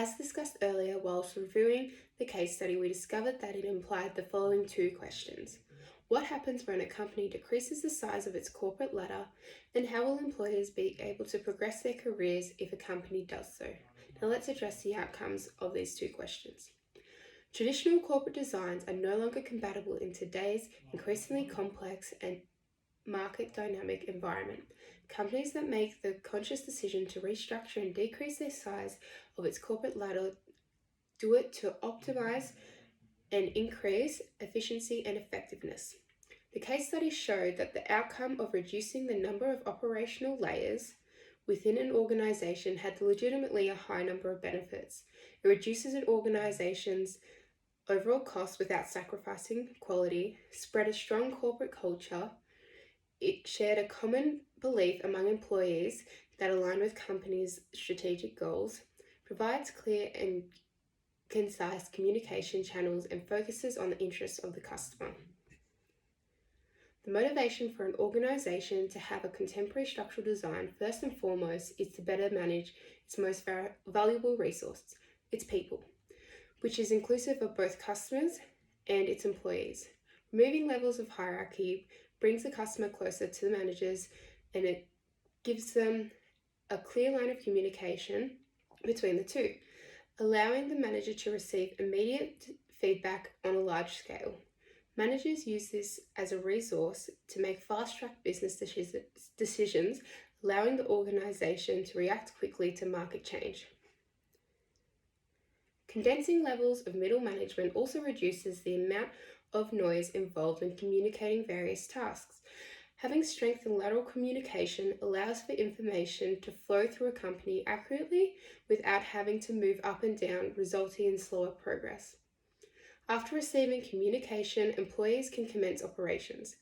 As discussed earlier, whilst reviewing the case study, we discovered that it implied the following two questions. What happens when a company decreases the size of its corporate ladder, and how will employers be able to progress their careers if a company does so? Now let's address the outcomes of these two questions. Traditional corporate designs are no longer compatible in today's increasingly complex and market dynamic environment. Companies that make the conscious decision to restructure and decrease their size of its corporate ladder do it to optimize and increase efficiency and effectiveness. The case study showed that the outcome of reducing the number of operational layers within an organization had legitimately a high number of benefits. It reduces an organization's overall costs without sacrificing quality, spread a strong corporate culture. It shared a common belief among employees that aligned with companies' strategic goals, provides clear and concise communication channels, and focuses on the interests of the customer. The motivation for an organization to have a contemporary structural design, first and foremost, is to better manage its most valuable resource, its people, which is inclusive of both customers and its employees. Removing levels of hierarchy brings the customer closer to the managers, and it gives them a clear line of communication between the two, allowing the manager to receive immediate feedback on a large scale. Managers use this as a resource to make fast-track business decisions, allowing the organization to react quickly to market change. Condensing levels of middle management also reduces the amount of noise involved in communicating various tasks. Having strength in lateral communication allows for information to flow through a company accurately without having to move up and down, resulting in slower progress. After receiving communication, employees can commence operations.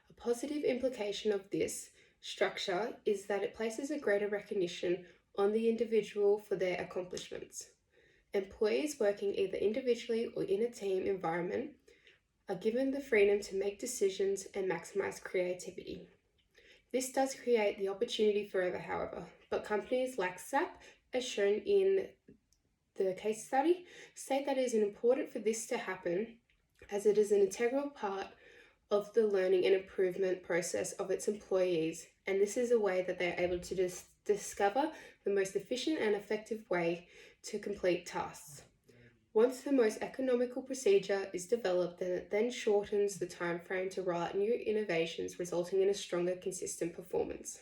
A positive implication of this structure is that it places a greater recognition on the individual for their accomplishments. Employees working either individually or in a team environment are given the freedom to make decisions and maximize creativity. This does create the opportunity forever, however, but companies like SAP, as shown in the case study, state that it is important for this to happen as it is an integral part of the learning and improvement process of its employees, and this is a way that they are able to discover the most efficient and effective way to complete tasks. Once the most economical procedure is developed, then it then shortens the time frame to roll out new innovations, resulting in a stronger, consistent performance.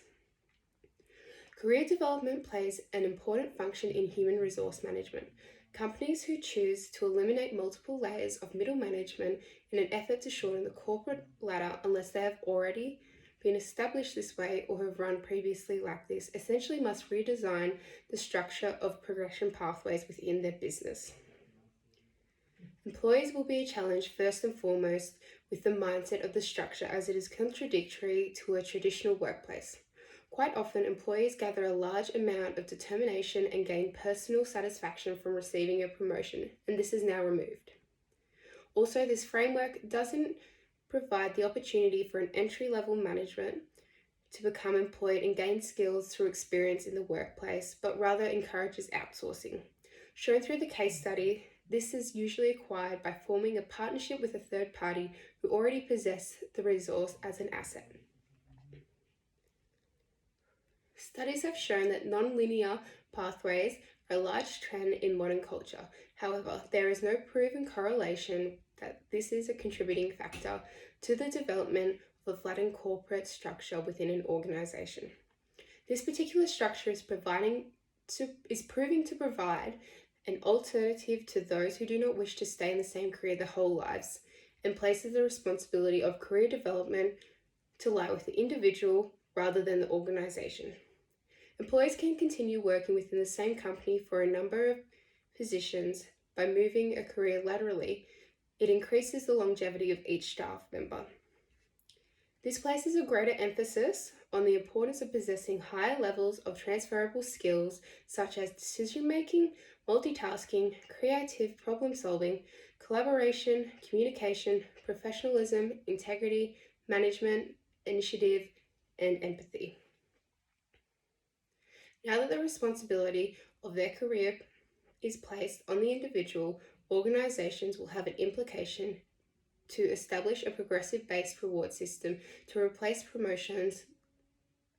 Career development plays an important function in human resource management. Companies who choose to eliminate multiple layers of middle management in an effort to shorten the corporate ladder, unless they have already been established this way or have run previously like this, essentially must redesign the structure of progression pathways within their business. Employees will be challenged first and foremost with the mindset of the structure, as it is contradictory to a traditional workplace. Quite often, employees gather a large amount of determination and gain personal satisfaction from receiving a promotion, and this is now removed. Also, this framework doesn't provide the opportunity for an entry-level management to become employed and gain skills through experience in the workplace, but rather encourages outsourcing. Shown through the case study, this is usually acquired by forming a partnership with a third party who already possess the resource as an asset. Studies have shown that non-linear pathways are a large trend in modern culture. However, there is no proven correlation that this is a contributing factor to the development of a flattened corporate structure within an organization. This particular structure is proving to provide an alternative to those who do not wish to stay in the same career their whole lives, and places the responsibility of career development to lie with the individual rather than the organization. Employees can continue working within the same company for a number of positions by moving a career laterally. It increases the longevity of each staff member. This places a greater emphasis on the importance of possessing higher levels of transferable skills such as decision-making, multitasking, creative problem-solving, collaboration, communication, professionalism, integrity, management, initiative, and empathy. Now that the responsibility of their career is placed on the individual, organisations will have an implication to establish a progressive-based reward system to replace promotions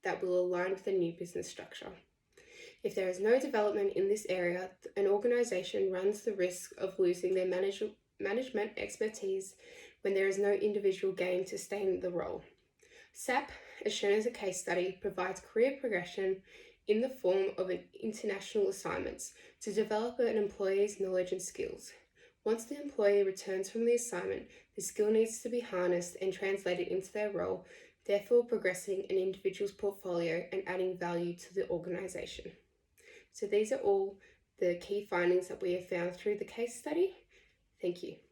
that will align with the new business structure. If there is no development in this area, an organisation runs the risk of losing their management expertise when there is no individual gain to stay in the role. SAP, as shown as a case study, provides career progression in the form of international assignments to develop an employee's knowledge and skills. Once the employee returns from the assignment, the skill needs to be harnessed and translated into their role, therefore progressing an individual's portfolio and adding value to the organisation. So these are all the key findings that we have found through the case study. Thank you.